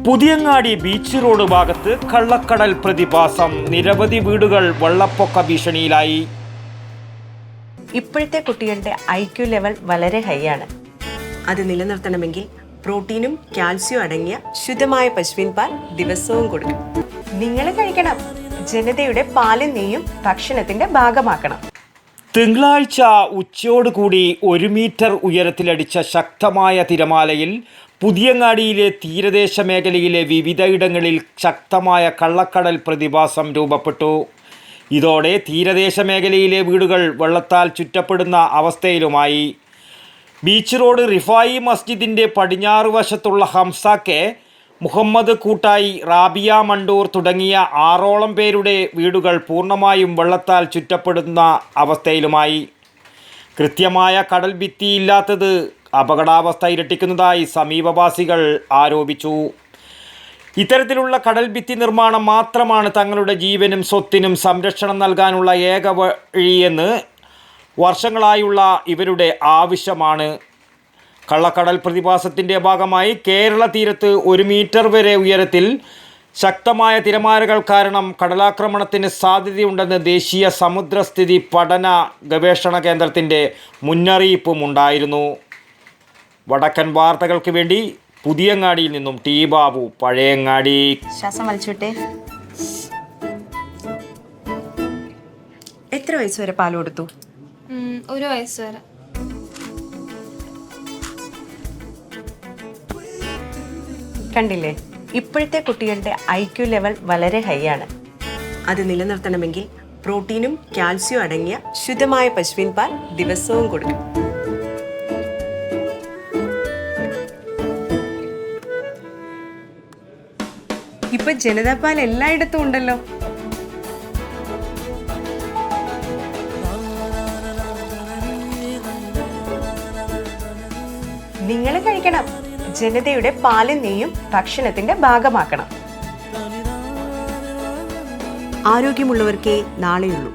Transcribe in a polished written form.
Puthiyangadi beach road ഭാഗത്ത് കള്ളക്കടൽ പ്രതിഭാസം. നിരവധി വീടുകൾ വെള്ളപ്പൊക്ക ഭീഷണിയിലായി. ഇപ്പോഴത്തെ കുട്ടികളുടെ IQ ലെവൽ വളരെ ഹൈ ആണ്. അത് നിലനിർത്തണമെങ്കിൽ പ്രോട്ടീനും കാൽസ്യവും അടങ്ങിയ ശുദ്ധമായ പശുവിൻ പാൽ ദിവസവും കൊടുക്കും. നിങ്ങൾ കഴിക്കണം. ജനതയുടെ പാലും നെയ്യും ഭക്ഷണത്തിന്റെ ഭാഗമാക്കണം. തിങ്കളാഴ്ച ഉച്ചയോടുകൂടി 1 മീറ്റർ ഉയരത്തിലടിച്ച ശക്തമായ തിരമാലയിൽ പുതിയങ്ങാടിയിലെ തീരദേശ മേഖലയിലെ വിവിധയിടങ്ങളിൽ ശക്തമായ കള്ളക്കടൽ പ്രതിഭാസം രൂപപ്പെട്ടു. ഇതോടെ തീരദേശ മേഖലയിലെ വീടുകൾ വെള്ളത്താൽ ചുറ്റപ്പെടുന്ന അവസ്ഥയിലുമായി. ബീച്ച് റോഡ് റിഫായി മസ്ജിദിൻ്റെ പടിഞ്ഞാറ് വശത്തുള്ള ഹംസ കെ, മുഹമ്മദ് കൂട്ടായി, റാബിയ മണ്ടൂർ തുടങ്ങിയ 6ഓളം പേരുടെ വീടുകൾ പൂർണ്ണമായും വെള്ളത്താൽ ചുറ്റപ്പെടുന്ന അവസ്ഥയിലുമായി. കൃത്യമായ കടൽ ഭിത്തിയില്ലാത്തത് അപകടാവസ്ഥ ഇരട്ടിക്കുന്നതായി സമീപവാസികൾ ആരോപിച്ചു. ഇത്തരത്തിലുള്ള കടൽ ഭിത്തി നിർമ്മാണം മാത്രമാണ് തങ്ങളുടെ ജീവനും സ്വത്തിനും സംരക്ഷണം നൽകാനുള്ള ഏക വഴിയെന്ന് വർഷങ്ങളായുള്ള ഇവരുടെ ആവശ്യമാണ്. കള്ളക്കടൽ പ്രതിഭാസത്തിൻ്റെ ഭാഗമായി കേരള തീരത്ത് 1 മീറ്റർ വരെ ഉയരത്തിൽ ശക്തമായ തിരമാലകൾ കാരണം കടലാക്രമണത്തിന് സാധ്യതയുണ്ടെന്ന് ദേശീയ സമുദ്രസ്ഥിതി പഠന ഗവേഷണ കേന്ദ്രത്തിൻ്റെ മുന്നറിയിപ്പുമുണ്ടായിരുന്നു. വടക്കൻ വാർത്തകൾക്ക് വേണ്ടി പുതിയങ്ങാടിയിൽ നിന്നും ടി ബാബു, പഴയങ്ങാടി. ശ്വാസം വലിച്ചോട്ടെ. എത്ര വയസ്സ് വരെ പാൽ കൊടുത്തു? 1 വയസ്സ് വരെ. കണ്ടില്ലേ, ഇപ്പോഴത്തെ കുട്ടികളുടെ IQ ലെവൽ വളരെ ഹൈ ആണ്. അത് നിലനിർത്തണമെങ്കിൽ പ്രോട്ടീനും കാൽസ്യവും അടങ്ങിയ ശുദ്ധമായ പശുവിൻ പാൽ ദിവസവും കൊടുക്കും. ഇപ്പൊ ജനതാ പാൽ എല്ലായിടത്തും ഉണ്ടല്ലോ. നിങ്ങൾ കഴിക്കണം. ജനതയുടെ പാലും നെയ്യും ഭക്ഷണത്തിന്റെ ഭാഗമാക്കണം. ആരോഗ്യമുള്ളവർക്കേ നാളെയുള്ളൂ.